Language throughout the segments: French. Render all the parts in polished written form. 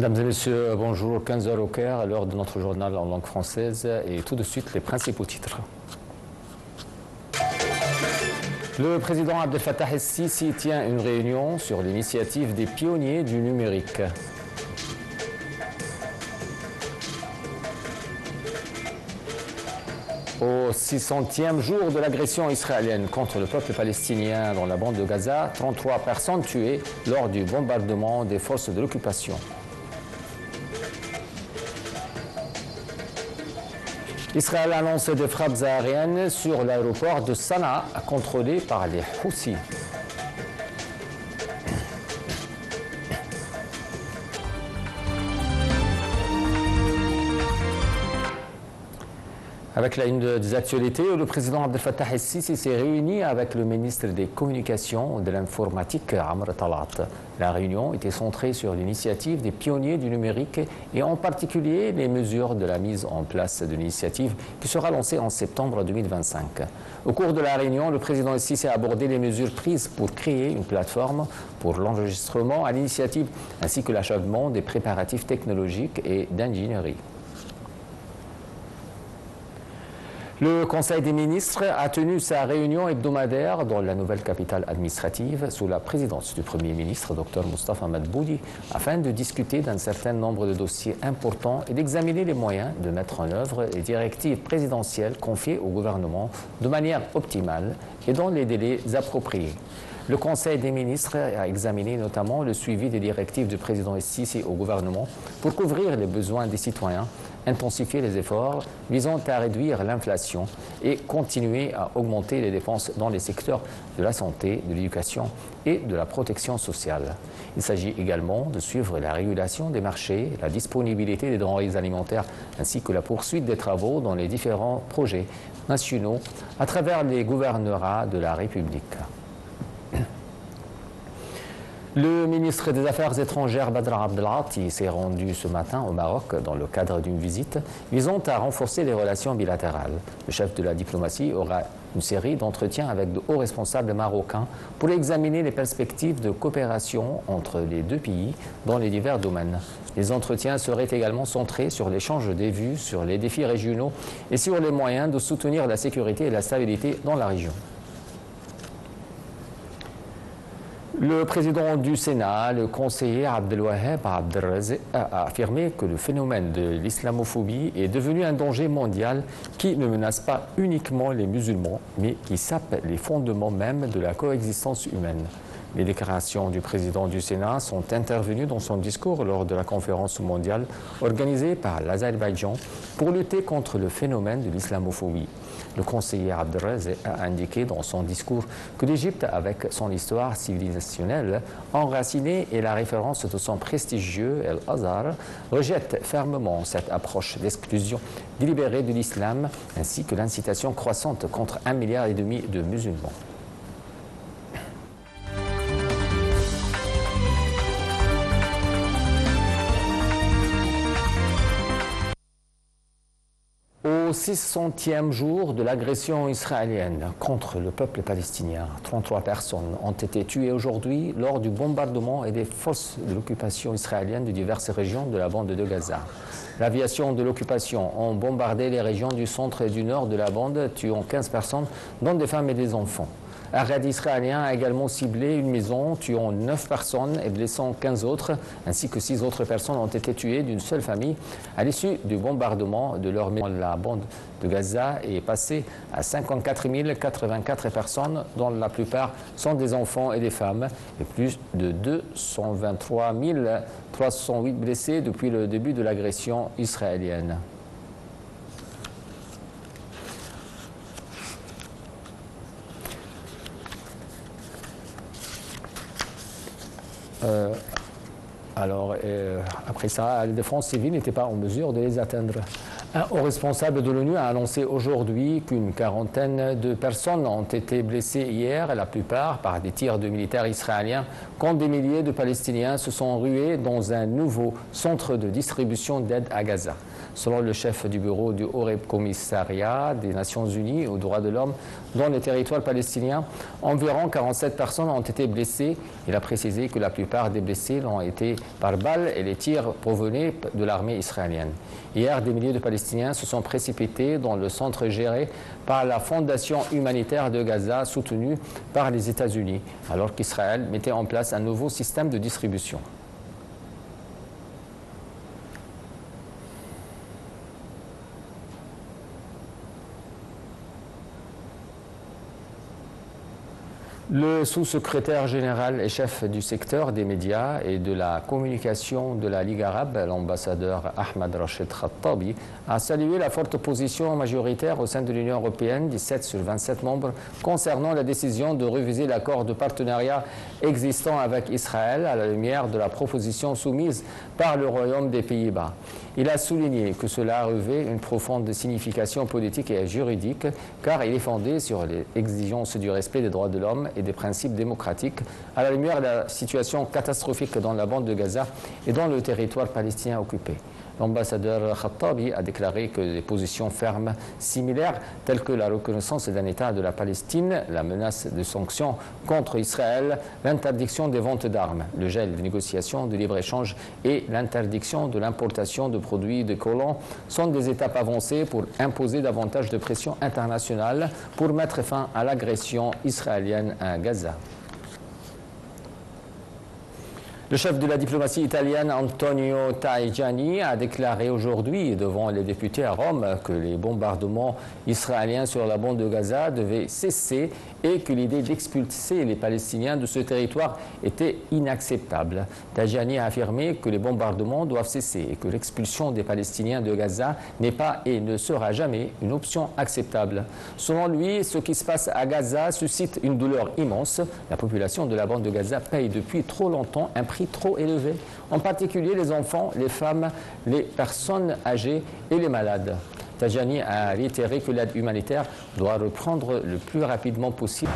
Mesdames et messieurs, bonjour. 15 heures au Caire, à l'heure de notre journal en langue française. Et tout de suite, les principaux titres. Le président Abdel Fattah el-Sisi tient une réunion sur l'initiative des pionniers du numérique. Au 600e jour de l'agression israélienne contre le peuple palestinien dans la bande de Gaza, 33 personnes tuées lors du bombardement des forces de l'occupation. Israël annonce des frappes aériennes sur l'aéroport de Sanaa, contrôlé par les Houthis. Avec la une des actualités, le président Abdel Fattah el-Sisi s'est réuni avec le ministre des Communications et de l'Informatique, Amr Talat. La réunion était centrée sur l'initiative des pionniers du numérique et en particulier les mesures de la mise en place de l'initiative qui sera lancée en septembre 2025. Au cours de la réunion, le président el-Sisi a abordé les mesures prises pour créer une plateforme pour l'enregistrement à l'initiative ainsi que l'achèvement des préparatifs technologiques et d'ingénierie. Le Conseil des ministres a tenu sa réunion hebdomadaire dans la nouvelle capitale administrative sous la présidence du Premier ministre, Dr Moustapha Madbouli, afin de discuter d'un certain nombre de dossiers importants et d'examiner les moyens de mettre en œuvre les directives présidentielles confiées au gouvernement de manière optimale et dans les délais appropriés. Le Conseil des ministres a examiné notamment le suivi des directives du président el-Sisi au gouvernement pour couvrir les besoins des citoyens, intensifier les efforts visant à réduire l'inflation et continuer à augmenter les dépenses dans les secteurs de la santé, de l'éducation et de la protection sociale. Il s'agit également de suivre la régulation des marchés, la disponibilité des denrées alimentaires ainsi que la poursuite des travaux dans les différents projets nationaux à travers les gouvernorats de la République. Le ministre des Affaires étrangères Badr Abdelghati s'est rendu ce matin au Maroc dans le cadre d'une visite visant à renforcer les relations bilatérales. Le chef de la diplomatie aura une série d'entretiens avec de hauts responsables marocains pour examiner les perspectives de coopération entre les deux pays dans les divers domaines. Les entretiens seraient également centrés sur l'échange des vues sur les défis régionaux et sur les moyens de soutenir la sécurité et la stabilité dans la région. Le président du Sénat, le conseiller Abdelwaheb Abdelrazek, a affirmé que le phénomène de l'islamophobie est devenu un danger mondial qui ne menace pas uniquement les musulmans, mais qui sape les fondements même de la coexistence humaine. Les déclarations du président du Sénat sont intervenues dans son discours lors de la conférence mondiale organisée par l'Azerbaïdjan pour lutter contre le phénomène de l'islamophobie. Le conseiller Abdelrazek a indiqué dans son discours que l'Égypte, avec son histoire civilisationnelle enracinée et la référence de son prestigieux El-Azhar, rejette fermement cette approche d'exclusion délibérée de l'islam ainsi que l'incitation croissante contre 1,5 milliard de musulmans. Au 600e jour de l'agression israélienne contre le peuple palestinien, 33 personnes ont été tuées aujourd'hui lors du bombardement et des forces de l'occupation israélienne de diverses régions de la bande de Gaza. L'aviation de l'occupation a bombardé les régions du centre et du nord de la bande, tuant 15 personnes, dont des femmes et des enfants. Un raid israélien a également ciblé une maison, tuant 9 personnes et blessant 15 autres, ainsi que 6 autres personnes ont été tuées d'une seule famille à l'issue du bombardement de leur maison. La bande de Gaza est passée à 54 084 personnes, dont la plupart sont des enfants et des femmes, et plus de 223 308 blessés depuis le début de l'agression israélienne. Après ça, la défense civile n'était pas en mesure de les atteindre. Un haut responsable de l'ONU a annoncé aujourd'hui qu'une quarantaine de personnes ont été blessées hier, la plupart par des tirs de militaires israéliens, quand des milliers de Palestiniens se sont rués dans un nouveau centre de distribution d'aide à Gaza. Selon le chef du bureau du Haut Commissariat des Nations Unies aux droits de l'homme dans les territoires palestiniens, environ 47 personnes ont été blessées. Il a précisé que la plupart des blessés l'ont été par balles et les tirs provenaient de l'armée israélienne. Hier, des milliers de Palestiniens se sont précipités dans le centre géré par la Fondation humanitaire de Gaza, soutenue par les États-Unis, alors qu'Israël mettait en place un nouveau système de distribution. Le sous-secrétaire général et chef du secteur des médias et de la communication de la Ligue arabe, l'ambassadeur Ahmed Rachid Khattabi, a salué la forte position majoritaire au sein de l'Union européenne, 17 sur 27 membres, concernant la décision de réviser l'accord de partenariat existant avec Israël à la lumière de la proposition soumise par le Royaume des Pays-Bas. Il a souligné que cela revêt une profonde signification politique et juridique, car il est fondé sur les exigences du respect des droits de l'homme et des principes démocratiques, à la lumière de la situation catastrophique dans la bande de Gaza et dans le territoire palestinien occupé. L'ambassadeur Khattabi a déclaré que des positions fermes similaires, telles que la reconnaissance d'un État de la Palestine, la menace de sanctions contre Israël, l'interdiction des ventes d'armes, le gel des négociations de libre-échange et l'interdiction de l'importation de produits de colons, sont des étapes avancées pour imposer davantage de pression internationale pour mettre fin à l'agression israélienne à Gaza. Le chef de la diplomatie italienne, Antonio Tajani, a déclaré aujourd'hui devant les députés à Rome que les bombardements israéliens sur la bande de Gaza devaient cesser et que l'idée d'expulser les Palestiniens de ce territoire était inacceptable. Tajani a affirmé que les bombardements doivent cesser et que l'expulsion des Palestiniens de Gaza n'est pas et ne sera jamais une option acceptable. Selon lui, ce qui se passe à Gaza suscite une douleur immense. La population de la bande de Gaza paye depuis trop longtemps un prix trop élevé, en particulier les enfants, les femmes, les personnes âgées et les malades. Tajani a réitéré que l'aide humanitaire doit reprendre le plus rapidement possible.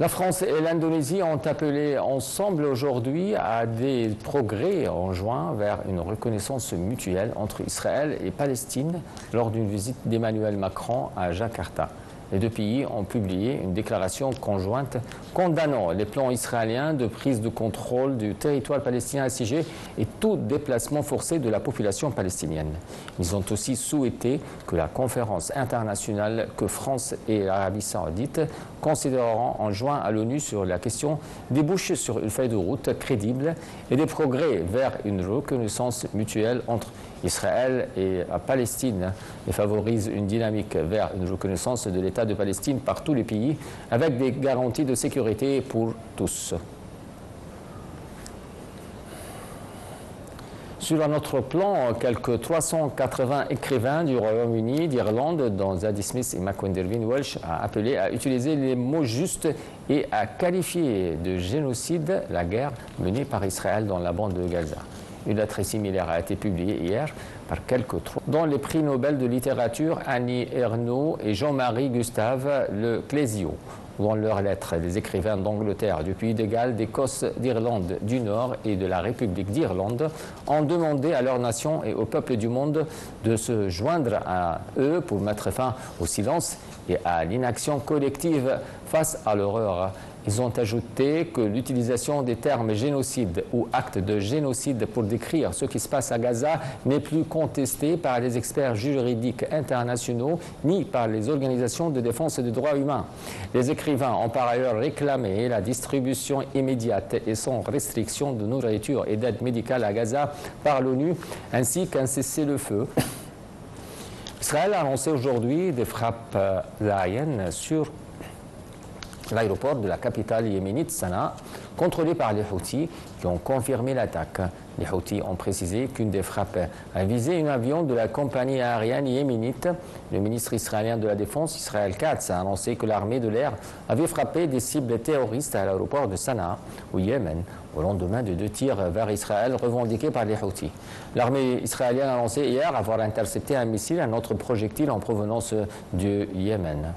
La France et l'Indonésie ont appelé ensemble aujourd'hui à des progrès en juin vers une reconnaissance mutuelle entre Israël et Palestine lors d'une visite d'Emmanuel Macron à Jakarta. Les deux pays ont publié une déclaration conjointe condamnant les plans israéliens de prise de contrôle du territoire palestinien assiégé et tout déplacement forcé de la population palestinienne. Ils ont aussi souhaité que la conférence internationale que France et l'Arabie saoudite considéreront en juin à l'ONU sur la question débouche sur une feuille de route crédible et des progrès vers une reconnaissance mutuelle entre Israël et la Palestine et favorise une dynamique vers une reconnaissance de l'État de Palestine par tous les pays avec des garanties de sécurité pour tous. Sur un autre plan, quelques 380 écrivains du Royaume-Uni, d'Irlande, dont Zadie Smith et Macquarie Welsh, a appelé à utiliser les mots justes et à qualifier de génocide la guerre menée par Israël dans la bande de Gaza. Une lettre similaire a été publiée hier par quelques trois, dont les prix Nobel de littérature Annie Ernaux et Jean-Marie Gustave Le Clésio. Dans leurs lettres, les écrivains d'Angleterre, du Pays de Galles, d'Écosse, d'Irlande du Nord et de la République d'Irlande ont demandé à leur nation et au peuple du monde de se joindre à eux pour mettre fin au silence et à l'inaction collective face à l'horreur. Ils ont ajouté que l'utilisation des termes génocide ou acte de génocide pour décrire ce qui se passe à Gaza n'est plus contestée par les experts juridiques internationaux ni par les organisations de défense des droits humains. Les écrivains ont par ailleurs réclamé la distribution immédiate et sans restriction de nourriture et d'aide médicale à Gaza par l'ONU, ainsi qu'un cessez-le-feu. Israël a annoncé aujourd'hui des frappes aériennes sur l'aéroport de la capitale yéménite Sanaa, contrôlé par les Houthis, qui ont confirmé l'attaque. Les Houthis ont précisé qu'une des frappes a visé un avion de la compagnie aérienne yéménite. Le ministre israélien de la Défense, Israël Katz, a annoncé que l'armée de l'air avait frappé des cibles terroristes à l'aéroport de Sanaa, au Yémen, au lendemain de 2 tirs vers Israël revendiqués par les Houthis. L'armée israélienne a annoncé hier avoir intercepté un missile, un autre projectile en provenance du Yémen.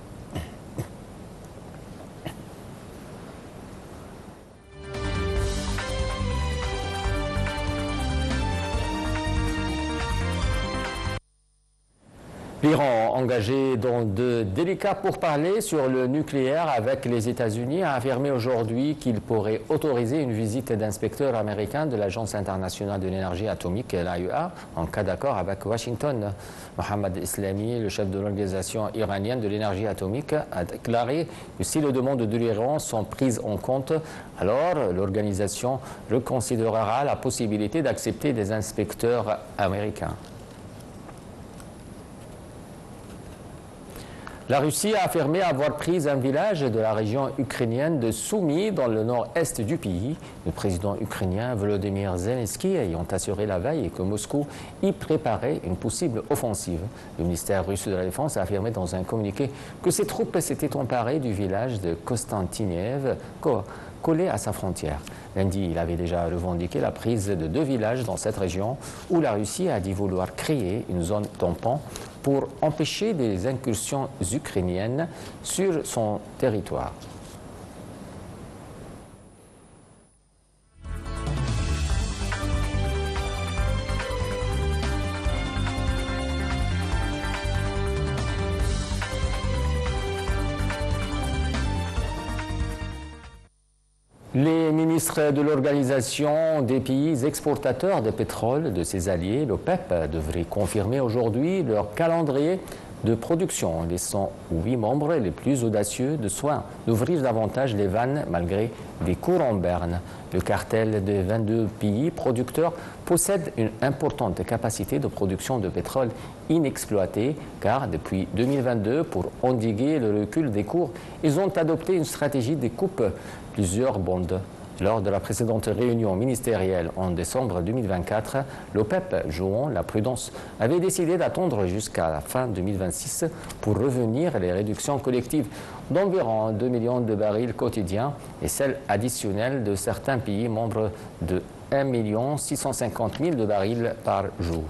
L'Iran, engagé dans de délicats pourparlers sur le nucléaire avec les États-Unis, a affirmé aujourd'hui qu'il pourrait autoriser une visite d'inspecteurs américains de l'Agence internationale de l'énergie atomique, l'AIEA, en cas d'accord avec Washington. Mohammad Islami, le chef de l'organisation iranienne de l'énergie atomique, a déclaré que si les demandes de l'Iran sont prises en compte, alors l'organisation reconsidérera la possibilité d'accepter des inspecteurs américains. La Russie a affirmé avoir pris un village de la région ukrainienne de Soumy dans le nord-est du pays. Le président ukrainien Volodymyr Zelensky ayant assuré la veille que Moscou y préparait une possible offensive. Le ministère russe de la Défense a affirmé dans un communiqué que ses troupes s'étaient emparées du village de Kostantiniev, collé à sa frontière. Lundi, il avait déjà revendiqué la prise de 2 villages dans cette région où la Russie a dit vouloir créer une zone tampon pour empêcher des incursions ukrainiennes sur son territoire. Les ministres de l'Organisation des pays exportateurs de pétrole de ses alliés, l'OPEP, devraient confirmer aujourd'hui leur calendrier de production, laissant 8 membres les plus audacieux de soin d'ouvrir davantage les vannes malgré des cours en berne. Le cartel de 22 pays producteurs possède une importante capacité de production de pétrole inexploitée car depuis 2022, pour endiguer le recul des cours, ils ont adopté une stratégie de coupe plusieurs bandes. Lors de la précédente réunion ministérielle en décembre 2024, l'OPEP, jouant la prudence, avait décidé d'attendre jusqu'à la fin 2026 pour revenir à les réductions collectives d'environ 2 millions de barils quotidiens et celles additionnelles de certains pays membres de 1 650 000 de barils par jour.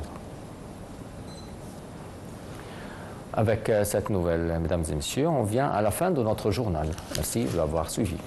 Avec cette nouvelle, mesdames et messieurs, on vient à la fin de notre journal. Merci de l'avoir suivi.